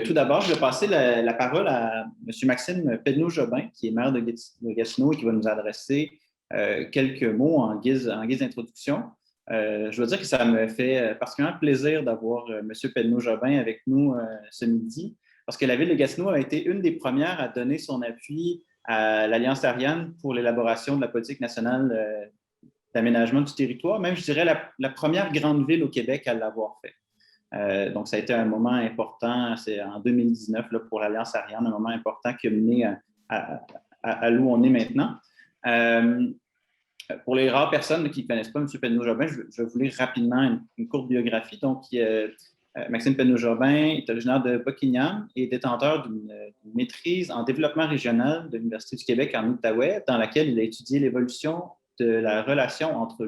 Tout d'abord, je vais passer la parole à M. Maxime Pedneau-Jobin, qui est maire de Gatineau et qui va nous adresser quelques mots en guise d'introduction. Je dois dire que ça me fait particulièrement plaisir d'avoir M. Pedneau-Jobin avec nous ce midi, parce que la Ville de Gatineau a été une des premières à donner son appui à l'Alliance Ariane pour l'élaboration de la politique nationale d'aménagement du territoire. Même, je dirais, la première grande ville au Québec à l'avoir fait. Donc, ça a été un moment important, c'est en 2019 là, pour l'Alliance Ariane, un moment important qui a mené à où on est maintenant. Pour les rares personnes qui ne connaissent pas M. Pedneau-Jobin, je vais vous lire rapidement une courte biographie. Donc, Maxime Pedneau-Jobin est originaire de Buckingham et détenteur d'une maîtrise en développement régional de l'Université du Québec en Outaouais, dans laquelle il a étudié l'évolution de la relation entre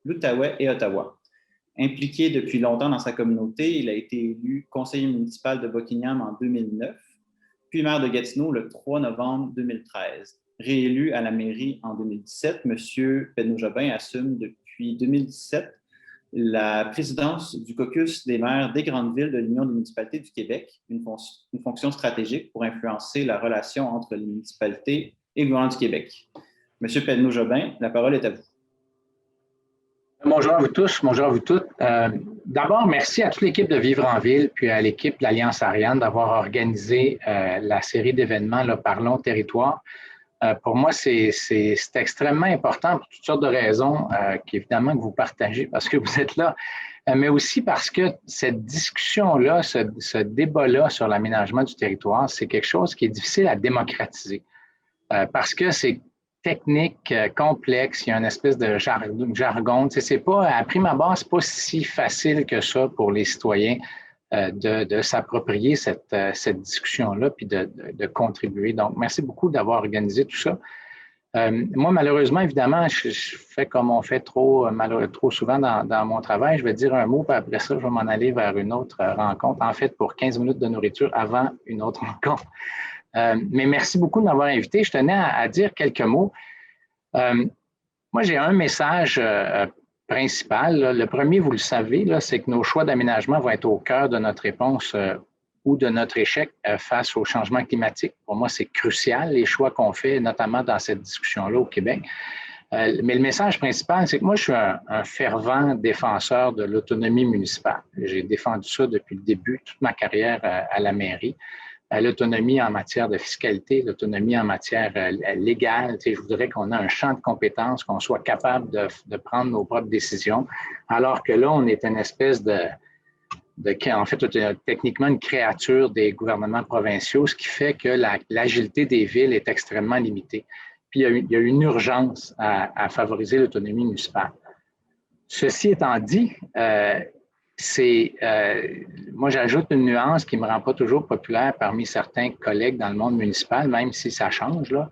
l'Outaouais et Ottawa. Impliqué depuis longtemps dans sa communauté, il a été élu conseiller municipal de Buckingham en 2009, puis maire de Gatineau le 3 novembre 2013. Réélu à la mairie en 2017, M. Pedneau-Jobin assume depuis 2017 la présidence du caucus des maires des grandes villes de l'Union des municipalités du Québec, une fonction stratégique pour influencer la relation entre les municipalités et le gouvernement du Québec. M. Pedneau-Jobin, la parole est à vous. Bonjour à vous tous, bonjour à vous toutes. D'abord, merci à toute l'équipe de Vivre en Ville, puis à l'équipe de l'Alliance Ariane d'avoir organisé la série d'événements Parlons Territoire. Pour moi, c'est extrêmement important pour toutes sortes de raisons qu'évidemment que vous partagez parce que vous êtes là, mais aussi parce que cette discussion-là, ce débat-là sur l'aménagement du territoire, c'est quelque chose qui est difficile à démocratiser parce que c'est technique, complexe, il y a une espèce de jargon. C'est pas, à prime abord, c'est pas si facile que ça pour les citoyens de s'approprier cette discussion-là puis de contribuer. Donc, merci beaucoup d'avoir organisé tout ça. Moi, malheureusement, évidemment, je fais comme on fait trop souvent dans mon travail. Je vais dire un mot, puis après ça, je vais m'en aller vers une autre rencontre, en fait, pour 15 minutes de nourriture avant une autre rencontre. Mais merci beaucoup de m'avoir invité. Je tenais à dire quelques mots. Moi, j'ai un message principal. Là. Le premier, vous le savez, c'est que nos choix d'aménagement vont être au cœur de notre réponse ou de notre échec face au changement climatique. Pour moi, c'est crucial, les choix qu'on fait, notamment dans cette discussion-là au Québec. Mais le message principal, c'est que moi, je suis un fervent défenseur de l'autonomie municipale. J'ai défendu ça depuis le début, toute ma carrière à la mairie. L'autonomie en matière de fiscalité, l'autonomie en matière légale. Je voudrais qu'on ait un champ de compétences, qu'on soit capable de prendre nos propres décisions, alors que là, on est une espèce en fait, techniquement une créature des gouvernements provinciaux, ce qui fait que l'agilité des villes est extrêmement limitée. Puis, il y a une urgence à favoriser l'autonomie municipale. Ceci étant dit, moi, j'ajoute une nuance qui ne me rend pas toujours populaire parmi certains collègues dans le monde municipal, même si ça change, là.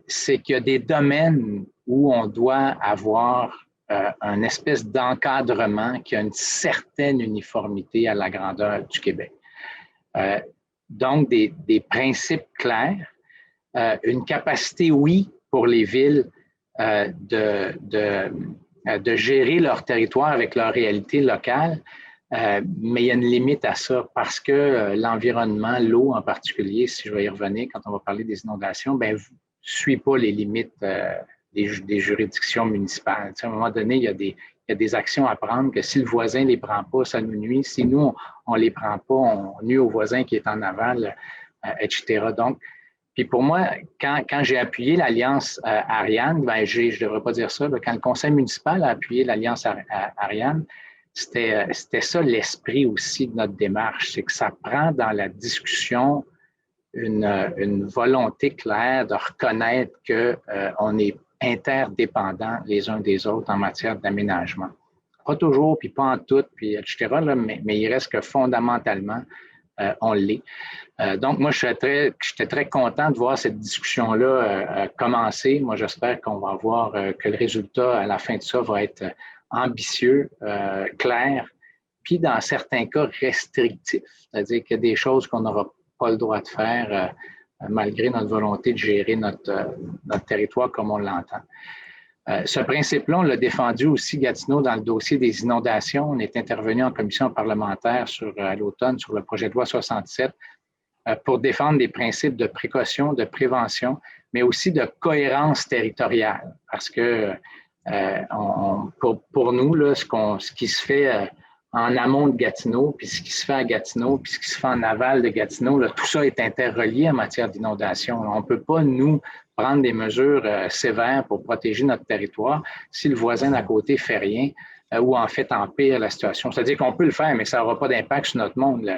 C'est qu'il y a des domaines où on doit avoir un espèce d'encadrement qui a une certaine uniformité à la grandeur du Québec. Donc, des principes clairs, une capacité, oui, pour les villes de gérer leur territoire avec leur réalité locale, mais il y a une limite à ça parce que l'environnement, l'eau en particulier, si je vais y revenir quand on va parler des inondations, ne suit pas les limites des juridictions municipales. À un moment donné, il y a des actions à prendre que si le voisin ne les prend pas, ça nous nuit. Si nous, on ne les prend pas, on nuit au voisin qui est en aval, etc. Donc, puis pour moi, quand j'ai appuyé l'Alliance Ariane, je ne devrais pas dire ça, quand le conseil municipal a appuyé l'Alliance Ariane, c'était ça l'esprit aussi de notre démarche, c'est que ça prend dans la discussion une volonté claire de reconnaître qu'on est interdépendants les uns des autres en matière d'aménagement. Pas toujours, puis pas en tout, puis etc., là, mais il reste que fondamentalement, on l'est. Donc, moi, j'étais très content de voir cette discussion-là commencer. Moi, j'espère qu'on va voir que le résultat à la fin de ça va être ambitieux, clair, puis dans certains cas restrictif, c'est-à-dire qu'il y a des choses qu'on n'aura pas le droit de faire malgré notre volonté de gérer notre territoire comme on l'entend. Ce principe-là, on l'a défendu aussi, Gatineau, dans le dossier des inondations. On est intervenu en commission parlementaire à l'automne sur le projet de loi 67 pour défendre des principes de précaution, de prévention, mais aussi de cohérence territoriale. Parce que pour nous, là, ce qui se fait en amont de Gatineau, puis ce qui se fait à Gatineau, puis ce qui se fait en aval de Gatineau, là, tout ça est interrelié en matière d'inondation. On ne peut pas, nous, prendre des mesures sévères pour protéger notre territoire si le voisin d'à côté ne fait rien ou en fait empire la situation. C'est-à-dire qu'on peut le faire, mais ça n'aura pas d'impact sur notre monde.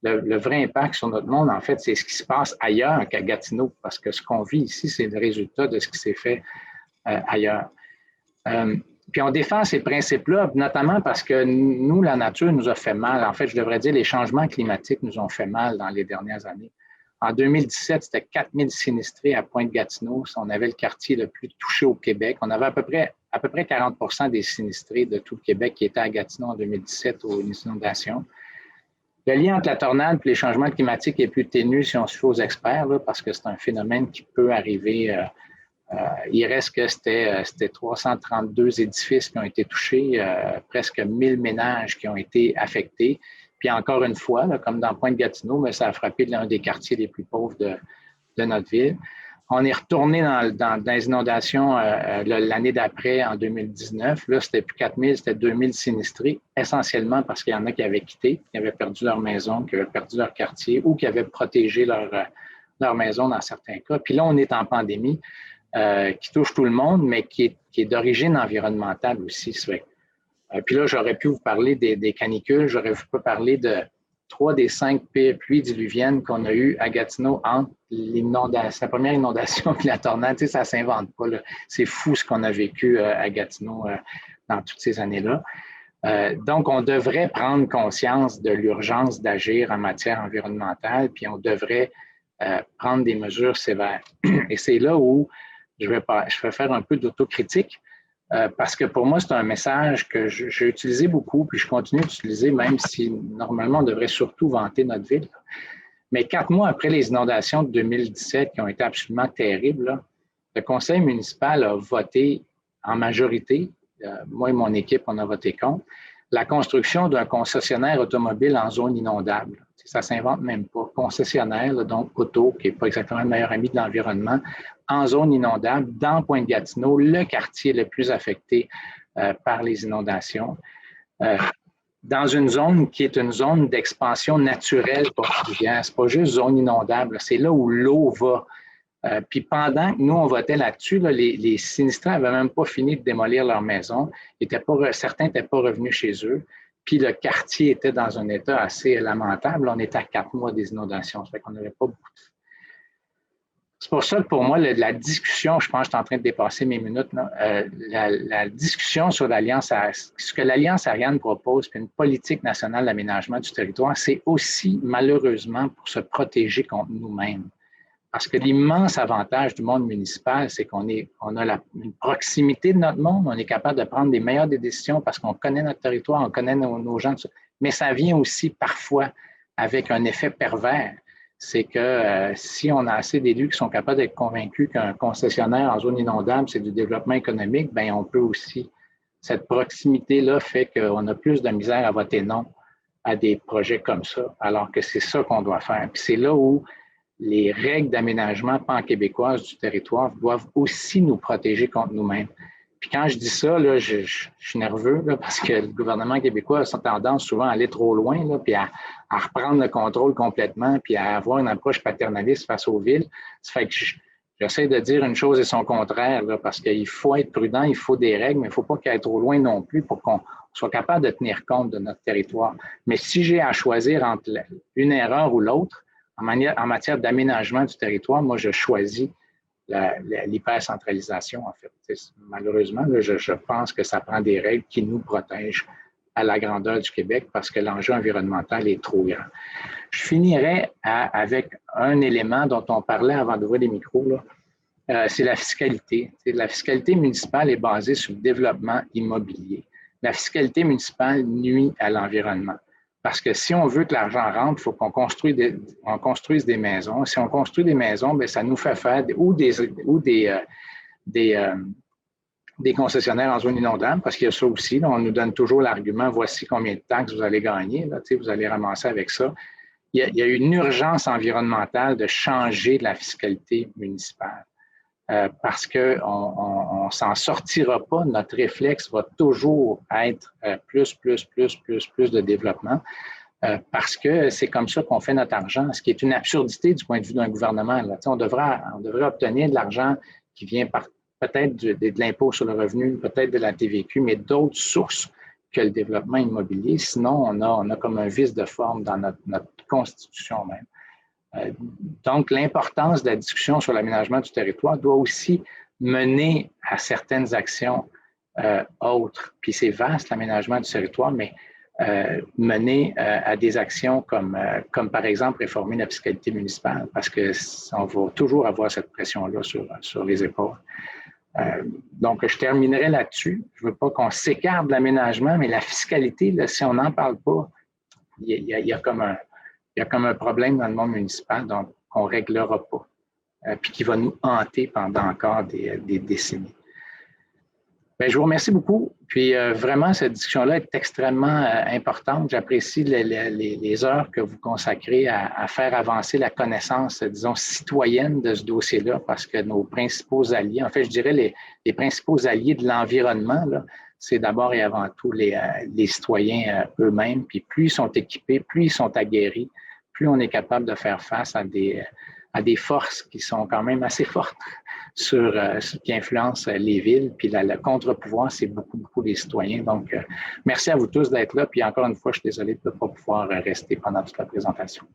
Le vrai impact sur notre monde, en fait, c'est ce qui se passe ailleurs qu'à Gatineau, parce que ce qu'on vit ici, c'est le résultat de ce qui s'est fait ailleurs. Puis on défend ces principes-là, notamment parce que nous, la nature nous a fait mal. En fait, je devrais dire les changements climatiques nous ont fait mal dans les dernières années. En 2017, c'était 4000 sinistrés à Pointe-Gatineau. On avait le quartier le plus touché au Québec. On avait à peu près 40 des sinistrés de tout le Québec qui étaient à Gatineau en 2017 aux inondations. Le lien entre la tornade et les changements climatiques est plus ténu si on se fie aux experts, là, parce que c'est un phénomène qui peut arriver. Il reste que c'était 332 édifices qui ont été touchés, presque 1000 ménages qui ont été affectés. Puis encore une fois, là, comme dans Pointe-Gatineau, mais ça a frappé l'un des quartiers les plus pauvres de notre ville. On est retourné dans les inondations l'année d'après, en 2019. Là, c'était plus 4000, c'était 2000 sinistrés, essentiellement parce qu'il y en a qui avaient quitté, qui avaient perdu leur maison, qui avaient perdu leur quartier ou qui avaient protégé leur maison dans certains cas. Puis là, on est en pandémie qui touche tout le monde, mais qui est d'origine environnementale aussi. Puis là, j'aurais pu vous parler des canicules, j'aurais pu parler de 3 des 5 pires pluies diluviennes qu'on a eues à Gatineau entre la première inondation et la tornade. Tu sais, ça ne s'invente pas, là. C'est fou ce qu'on a vécu à Gatineau dans toutes ces années-là. Donc, on devrait prendre conscience de l'urgence d'agir en matière environnementale, puis on devrait prendre des mesures sévères. Et c'est là où je vais faire un peu d'autocritique. Parce que pour moi, c'est un message que j'ai utilisé beaucoup, puis je continue d'utiliser, même si normalement, on devrait surtout vanter notre ville. Mais 4 mois après les inondations de 2017, qui ont été absolument terribles, là, le conseil municipal a voté en majorité, moi et mon équipe, on a voté contre, la construction d'un concessionnaire automobile en zone inondable. Ça ne s'invente même pas. Concessionnaire, là, donc auto, qui n'est pas exactement le meilleur ami de l'environnement, en zone inondable, dans Pointe-Gatineau, le quartier le plus affecté par les inondations, dans une zone qui est une zone d'expansion naturelle portuaire. Ce n'est pas juste zone inondable, c'est là où l'eau va. Puis pendant que nous, on votait là-dessus, là, les sinistrés n'avaient même pas fini de démolir leur maison. Certains n'étaient pas revenus chez eux. Puis le quartier était dans un état assez lamentable. On était à 4 mois des inondations. Ça fait qu'on n'avait pas beaucoup de... C'est pour ça que pour moi, la discussion, je pense que je suis en train de dépasser mes minutes, là, la discussion sur ce que l'Alliance Ariane propose, puis une politique nationale d'aménagement du territoire, c'est aussi malheureusement pour se protéger contre nous-mêmes. Parce que l'immense avantage du monde municipal, c'est qu'on a une proximité de notre monde, on est capable de prendre les meilleures des décisions parce qu'on connaît notre territoire, on connaît nos gens, mais ça vient aussi parfois avec un effet pervers. C'est que si on a assez d'élus qui sont capables d'être convaincus qu'un concessionnaire en zone inondable, c'est du développement économique, bien, on peut aussi, cette proximité-là fait qu'on a plus de misère à voter non à des projets comme ça, alors que c'est ça qu'on doit faire. Puis c'est là où les règles d'aménagement pan-québécoises du territoire doivent aussi nous protéger contre nous-mêmes. Puis quand je dis ça, là, je suis nerveux là, parce que le gouvernement québécois a tendance souvent à aller trop loin, là, puis à reprendre le contrôle complètement, puis à avoir une approche paternaliste face aux villes. Ça fait que j'essaie de dire une chose et son contraire, là, parce qu'il faut être prudent, il faut des règles, mais il ne faut pas qu'elle aille trop loin non plus pour qu'on soit capable de tenir compte de notre territoire. Mais si j'ai à choisir entre une erreur ou l'autre, en matière d'aménagement du territoire, moi, je choisis l'hypercentralisation, en fait. Malheureusement, là, je pense que ça prend des règles qui nous protègent à la grandeur du Québec parce que l'enjeu environnemental est trop grand. Je finirai avec un élément dont on parlait avant d'ouvrir les micros, là. C'est la fiscalité. La fiscalité municipale est basée sur le développement immobilier. La fiscalité municipale nuit à l'environnement. Parce que si on veut que l'argent rentre, il faut qu'on construise des maisons. Si on construit des maisons, bien, ça nous fait faire des des concessionnaires en zone inondable, parce qu'il y a ça aussi. Là, on nous donne toujours l'argument, voici combien de taxes vous allez gagner, là, vous allez ramasser avec ça. Il y a une urgence environnementale de changer de la fiscalité municipale parce qu'on ne s'en sortira pas. Notre réflexe va toujours être plus de développement parce que c'est comme ça qu'on fait notre argent, ce qui est une absurdité du point de vue d'un gouvernement. Là. On devrait obtenir de l'argent qui vient peut-être de l'impôt sur le revenu, peut-être de la TVQ, mais d'autres sources que le développement immobilier. Sinon, on a comme un vice de forme dans notre constitution même. Donc, l'importance de la discussion sur l'aménagement du territoire doit aussi mener à certaines actions autres. Puis c'est vaste, l'aménagement du territoire, mais mener à des actions comme par exemple réformer la fiscalité municipale, parce qu'on va toujours avoir cette pression-là sur les épaules. Donc, je terminerai là-dessus. Je ne veux pas qu'on s'écarte de l'aménagement, mais la fiscalité, là, si on n'en parle pas, il y a comme un problème dans le monde municipal qu'on ne réglera pas, puis qui va nous hanter pendant encore des décennies. Bien, je vous remercie beaucoup. Puis vraiment, cette discussion-là est extrêmement importante. J'apprécie les heures que vous consacrez à faire avancer la connaissance, disons, citoyenne de ce dossier-là, parce que nos principaux alliés, en fait, je dirais les principaux alliés de l'environnement, là, c'est d'abord et avant tout les citoyens eux-mêmes. Puis plus ils sont équipés, plus ils sont aguerris, plus on est capable de faire face à des forces qui sont quand même assez fortes qui influencent les villes. Puis le contre-pouvoir, c'est beaucoup les citoyens. Donc, merci à vous tous d'être là. Puis encore une fois, je suis désolé de ne pas pouvoir rester pendant toute la présentation.